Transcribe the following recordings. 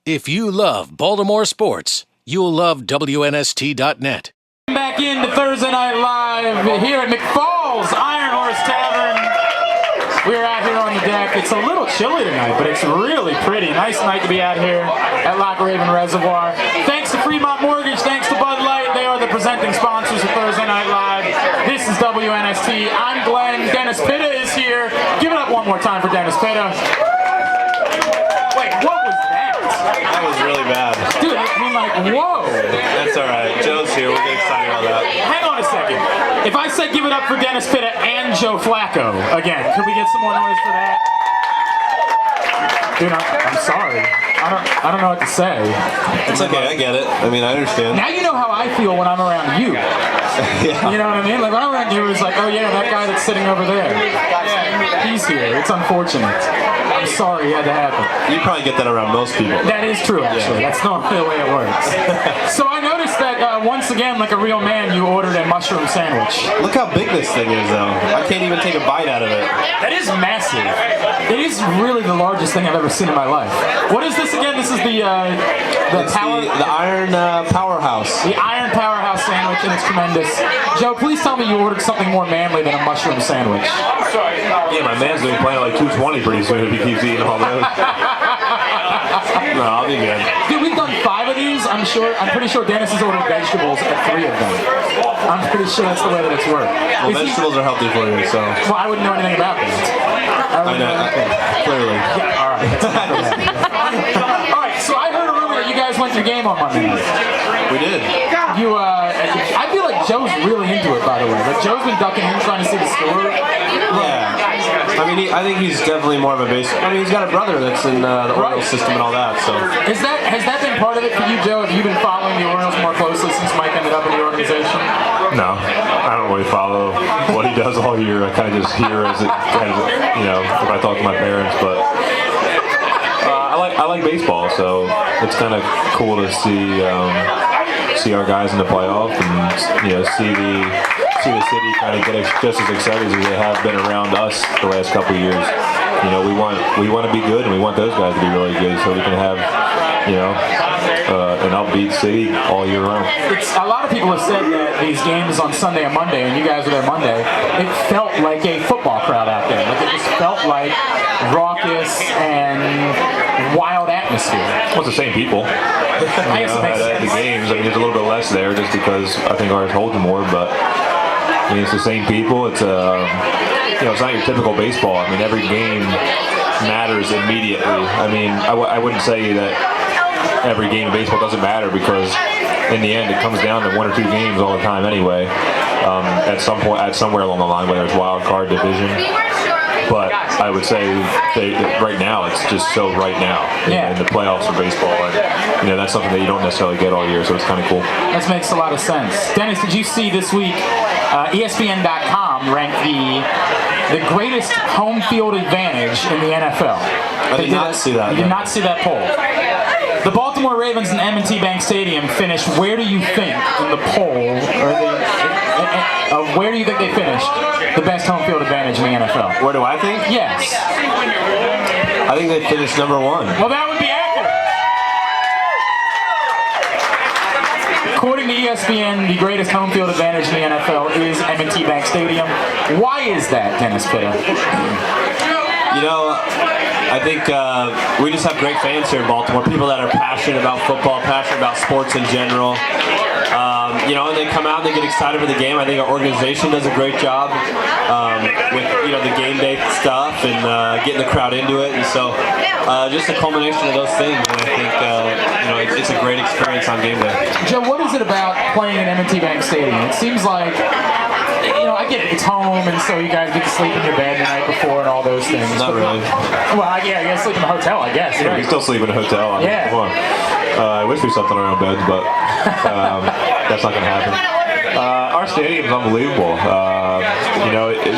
If you love Baltimore sports, you'll love WNST.net. Back into Thursday Night Live here at McFall's Iron Horse Tavern. We're out here on the deck. It's a little chilly tonight, but it's really pretty. Nice night to be out here at Loch Raven Reservoir. Thanks to Fremont Mortgage, thanks to Bud Light. They are the presenting sponsors of Thursday Night Live. This is WNST. I'm Glenn. Dennis Pitta is here. Give it up one more time for Dennis Pitta. Wait, what was that? That was really bad. Dude, I mean, like, whoa. That's all right. Joe's here. We'll get excited about that. Hang on a second. If I said give it up for Dennis Pitta and Joe Flacco again, could we get some more noise for that? Dude, I'm sorry. I don't know what to say. It's okay. I get it. I mean, I understand. Now you know how I feel when I'm around you. Yeah. You know what I mean? Like when I'm around you, it's like, oh yeah, that guy that's sitting over there. He's here. It's unfortunate. I'm sorry it had to happen. You probably get that around most people. That is true, actually. Yeah. That's not the way it works. So I noticed that once again, like a real man, you ordered a mushroom sandwich. Look how big this thing is, though. I can't even take a bite out of it. That is massive. It is really the largest thing I've ever seen in my life. What is this again? This is the Iron Powerhouse. The Iron Powerhouse sandwich, and it's tremendous. Joe, please tell me you ordered something more manly than a mushroom sandwich. Yeah, my man's going to be playing like 220 pretty soon if he keeps eating all those. No, I'll be good. Dude, we've done 5 of these. I'm pretty sure Dennis has ordered vegetables at 3 of them. I'm pretty sure that's the way that it's worked. Well, vegetables are healthy for you, so. Well, I wouldn't know anything about that. I know, clearly. Yeah, all right. All right, so I heard a rumor that you guys went to the game on Monday night. We did. I feel like Joe's really into it, by the way. Like, Joe's been ducking in trying to see the score. Yeah. I mean, I think he's definitely more of a base. I mean, he's got a brother that's in the Orioles system and all that, so. Has that been part of it for you, Joe? Have you been following the Orioles more closely since Mike ended up in the organization? No, I don't really follow what he does all year. I kind of just hear as it kind of, if I talk to my parents, but I like baseball, so it's kind of cool to see our guys in the playoff and see the city kind of get just as excited as they have been around us the last couple of years. We want to be good, and we want those guys to be really good, so we can have an upbeat city all year round. A lot of people have said that these games on Sunday and Monday, and you guys were there Monday, it felt like a football crowd out there. Like it just felt like raucous and wild atmosphere. Well, it's the same people. I guess it makes sense. At the games, I mean, there's a little bit less there just because I think ours holds more, but I mean, it's the same people. It's it's not your typical baseball. I mean, every game matters immediately. I mean, I wouldn't say that every game of baseball doesn't matter because in the end it comes down to 1 or 2 games all the time anyway. At some point, somewhere along the line, whether it's wild card division. But I would say right now it's just so right now in the playoffs of baseball, and that's something that you don't necessarily get all year, so it's kind of cool. That makes a lot of sense. Dennis, did you see this week ESPN.com ranked the greatest home field advantage in the NFL? I did not see that. You did not see that poll. The Baltimore Ravens and M&T Bank Stadium finished. Where do you think in the poll, where do you think they finished the best home field advantage in the NFL? Where do I think? Yes. I think they finished number 1. Well, that would be accurate. According to ESPN, the greatest home field advantage in the NFL is M&T Bank Stadium. Why is that, Dennis Pitta? I think we just have great fans here in Baltimore. People that are passionate about football, passionate about sports in general. And they come out and they get excited for the game. I think our organization does a great job with the game day stuff and getting the crowd into it. And so just a culmination of those things. And I think it's a great experience on game day. Joe, what is it about playing in M&T Bank Stadium? It seems like I get it. It's home, and so you guys get to sleep in your bed the night before and all those things. Not really. Well, you gotta sleep in a hotel, I guess. Yeah, we still sleep in a hotel. I mean, come on. I wish we slept in our own beds, but that's not going to happen. Our stadium is unbelievable.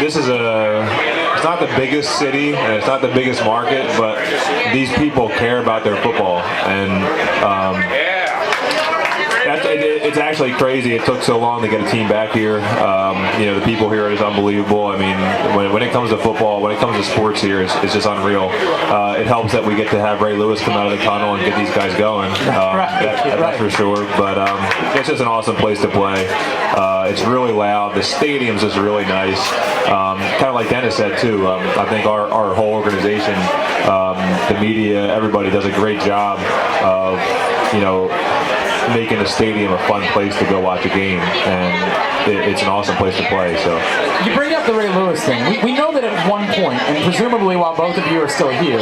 This is it's not the biggest city, and it's not the biggest market, but these people care about their football, and it's actually crazy. It took so long to get a team back here. The people here is unbelievable. I mean, when it comes to football, when it comes to sports here, it's just unreal. It helps that we get to have Ray Lewis come out of the tunnel and get these guys going. That's for sure. But it's just an awesome place to play. It's really loud. The stadium's just really nice. Kind of like Dennis said too. I think our whole organization, the media, everybody does a great job of making the stadium a fun place to go watch a game, and it's an awesome place to play. So you bring up the Ray Lewis thing. We know that at one point, and presumably while both of you are still here,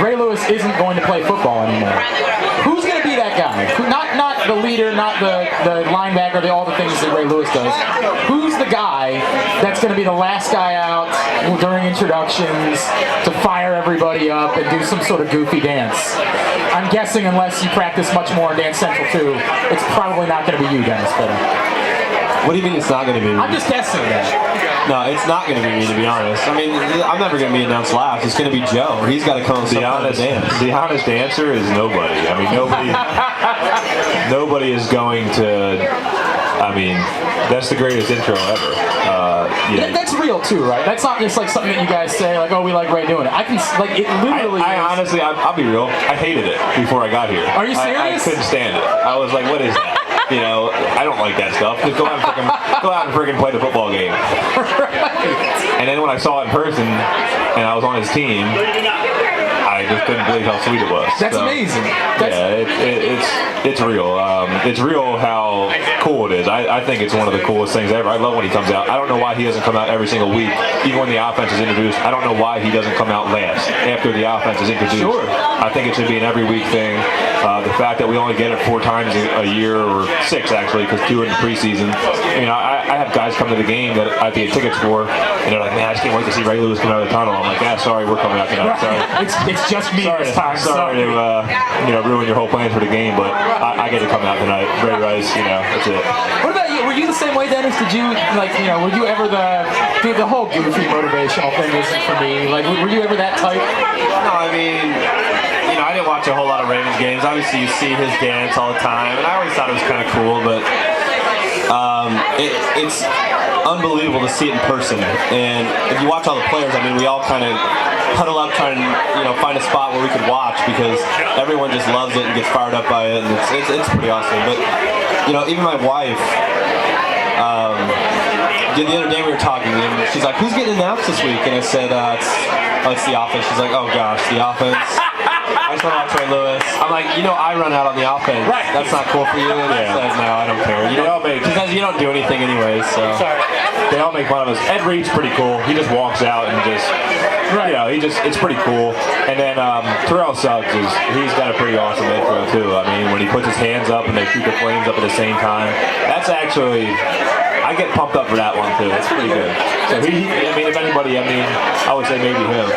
Ray Lewis isn't going to play football anymore. Who's going to be that guy? Not the leader, not the linebacker, all the things that Ray Lewis does. Who's the guy that's going to be the last guy out during introductions to fire everybody up and do some sort of goofy dance? I'm guessing unless you practice much more on Dance Central 2, it's probably not going to be you, Dennis Fitter. What do you mean it's not going to be me? I'm just guessing that. No, it's not going to be me, to be honest. I mean, I'm never going to be announced last. It's going to be Joe. He's got to come up with some kind of dance. The honest answer is nobody. I mean, nobody is going to. I mean, that's the greatest intro ever. That's real too, right? That's not just like something that you guys say, like, oh, we like Ray doing it. I can, like, it literally. I honestly, I'll be real. I hated it before I got here. Are you serious? I couldn't stand it. I was like, what is that? I don't like that stuff. Just go out and freaking play the football game. Right. And then when I saw it in person, and I was on his team, I just couldn't believe how sweet it was. That's amazing. It's real. It's real how cool it is. I think it's one of the coolest things ever. I love when he comes out. I don't know why he doesn't come out every single week, even when the offense is introduced. I don't know why he doesn't come out last after the offense is introduced. Sure. I think it should be an every week thing. The fact that we only get it 4 times a year, or 6 actually, because 2 in the preseason. I have guys come to the game that I paid tickets for, and they're like, man, I just can't wait to see Ray Lewis come out of the tunnel. I'm like, yeah, sorry, we're coming out tonight. Sorry. It's just me this time. Sorry to ruin your whole plans for the game, but I get to come out tonight. Ray Rice, that's it. What about you? Were you the same way, Dennis? Did you, were you ever the whole goofy motivational thing isn't for me. Like, were you ever that type? No, I mean, I didn't watch a whole lot of Ravens games. Obviously, you see his dance all the time, and I always thought it was kind of cool, but it's unbelievable to see it in person. And if you watch all the players, we all kind of huddle up trying to find a spot where we could watch, because everyone just loves it and gets fired up by it, and it's pretty awesome. But even my wife, the other day we were talking, and she's like, "Who's getting announced this week?" And I said, "It's The Office." She's like, "Oh gosh, The Offense." I just want to watch Ray Lewis. I'm like, I run out on the offense. Right. That's not cool for you. And I said, no, I don't care. Because you don't do anything anyway. So. They all make fun of us. Ed Reed's pretty cool. He just walks out and just, it's pretty cool. And then Terrell Suggs he's got a pretty awesome intro too. When he puts his hands up and they shoot the flames up at the same time, that's actually. I get pumped up for that one too. That's pretty good. So if anybody, I would say maybe him.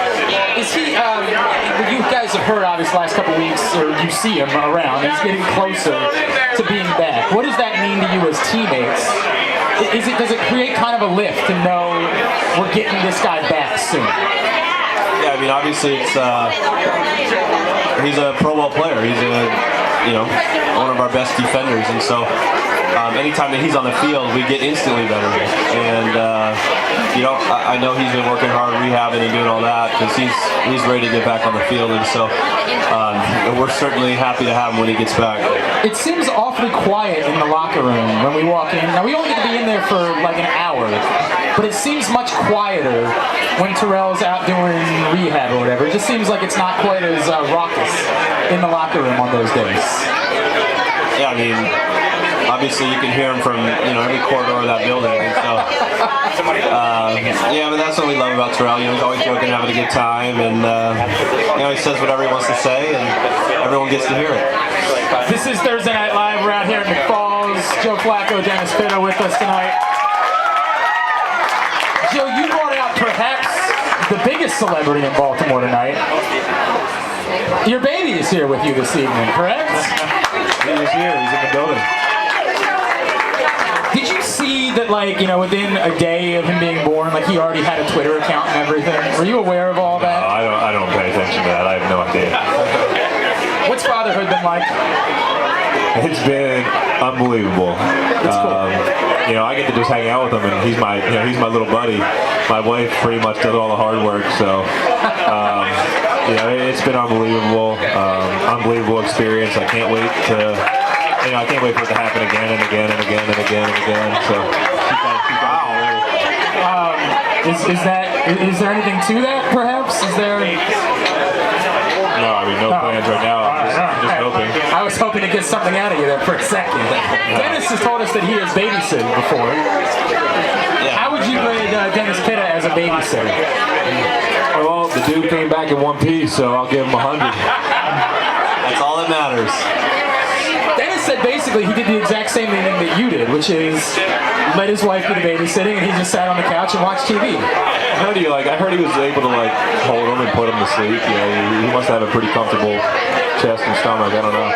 Is he? You guys have heard obviously last couple weeks, or you see him around. He's getting closer to being back. What does that mean to you as teammates? Does it create kind of a lift to know we're getting this guy back soon? Yeah, obviously it's he's a Pro Bowl player. He's one of our best defenders, and so. Anytime that he's on the field, we get instantly better. And I know he's been working hard, rehabbing and doing all that, because he's ready to get back on the field. And so we're certainly happy to have him when he gets back. It seems awfully quiet in the locker room when we walk in. Now, we only get to be in there for like an hour, but it seems much quieter when Terrell's out doing rehab or whatever. It just seems like it's not quite as raucous in the locker room on those days. Yeah, obviously you can hear him from every corridor of that building, and so but that's what we love about Terrell. He's always joking, having a good time, and he says whatever he wants to say, and everyone gets to hear it. This is Thursday Night Live. We're out here at McFalls. Joe Flacco, Dennis Fitter with us tonight. Joe, you brought out perhaps the biggest celebrity in Baltimore tonight. Your baby is here with you this evening, correct? He was here. He's in the building. Did you see that, within a day of him being born, he already had a Twitter account and everything? Were you aware of all that? No, I don't pay attention to that. I have no idea. What's fatherhood been like? It's been unbelievable. You know, I get to just hang out with him, and he's my little buddy. My wife pretty much does all the hard work, so you know, it's been unbelievable. Unbelievable experience. I can't wait for it to happen again and again and again and again and again. So is there anything to that? Perhaps is there? No, I mean, no plans right now. I'm just hoping. I was hoping to get something out of you there for a second. Dennis has told us that he has babysitted before. Yeah. How would you grade Dennis Pitta as a babysitter? Well, the dude came back in one piece, so I'll give him 100. That's all that matters. Dennis said basically he did the exact same thing that you did, which is let his wife do the babysitting, and he just sat on the couch and watched TV. I heard he was able to hold him and put him to sleep. You know, he must have a pretty comfortable chest and stomach. I don't know.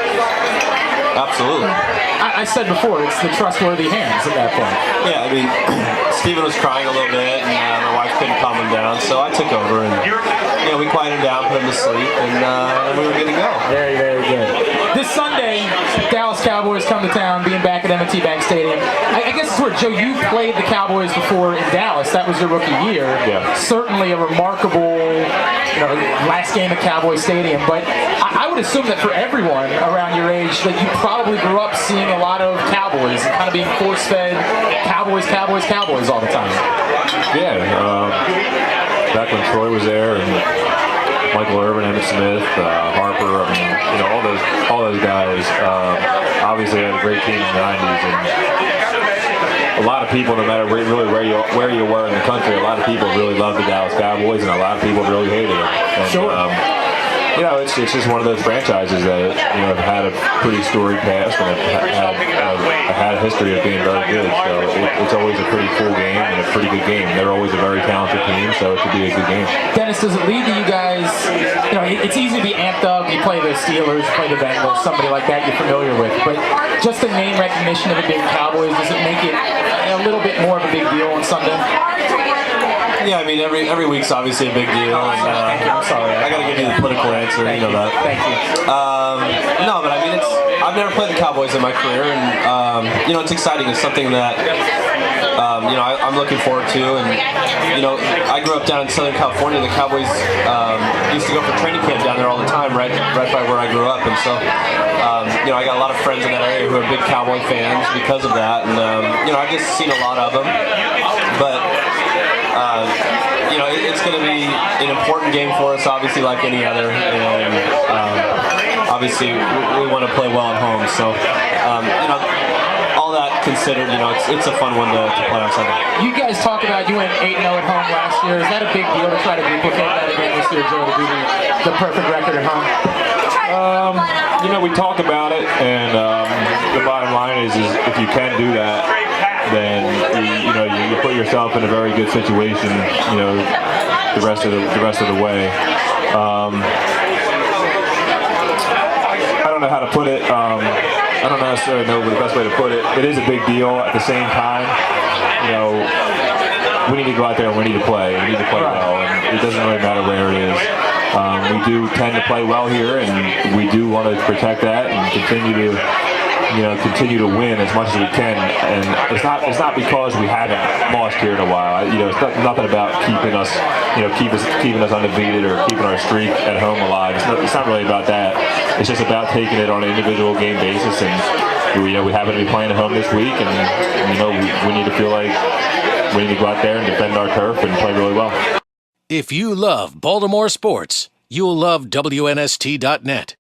Absolutely. I said before, it's the trustworthy hands at that point. Yeah, I mean, Steven was crying a little bit, and my wife couldn't calm him down, so I took over and we quieted him down, put him to sleep, and we were good to go. Very, very good. This Sunday, Dallas Cowboys come to town, being back at M&T Bank Stadium. I guess it's where, Joe, you played the Cowboys before in Dallas. That was your rookie year. Yeah. Certainly a remarkable last game at Cowboy Stadium. But I would assume that for everyone around your age, that you probably grew up seeing a lot of Cowboys and kind of being force-fed Cowboys, Cowboys, Cowboys all the time. Yeah. Back when Troy was there and Michael Irvin, Emmitt Smith, Harper, I mean, all those guys. Obviously had a great team in the 90s, and a lot of people, no matter where you were in the country, a lot of people really loved the Dallas Cowboys, and a lot of people really hated them. And, sure. It's just one of those franchises that have had a pretty storied past and have had a history of being very good. So it's always a pretty full game and a pretty good game. They're always a very talented team, so it should be a good game. Dennis, does it lead to you guys? It's easy to be amped up. You play the Steelers, you play the Bengals, somebody like that you're familiar with. But just the name recognition of it being Cowboys, does it make it a little bit more of a big deal on Sunday? Yeah, I mean, every week's obviously a big deal. Thank you. I'm sorry. I got to give you the political answer. You know that. Thank you. No, but I mean, I've never played the Cowboys in my career, and it's exciting. It's something that I'm looking forward to. And I grew up down in Southern California. The Cowboys used to go for training camp down there all the time, right by where I grew up, and so I got a lot of friends in that area who are big Cowboy fans because of that, and I've just seen a lot of them, but. It's going to be an important game for us, obviously, like any other, and obviously we want to play well at home. So, all that considered, it's a fun one to play on Sunday. You guys talk about you went 8-0 at home last year. Is that a big deal to try to duplicate that again this year, Joe, to do the perfect record at home? We talk about it, and the bottom line is if you can do that, then you put yourself in a very good situation. The rest of the way. I don't know how to put it. I don't necessarily know the best way to put it. It is a big deal. At the same time, we need to go out there and we need to play. We need to play well, and it doesn't really matter where it is. We do tend to play well here, and we do want to protect that and continue to win as much as we can. And it's not because we haven't lost here in a while. It's nothing about keeping us undefeated or keeping our streak at home alive. It's not really about that. It's just about taking it on an individual game basis. And we happen to be playing at home this week, and we need to feel like we need to go out there and defend our turf and play really well. If you love Baltimore sports, you'll love WNST.net.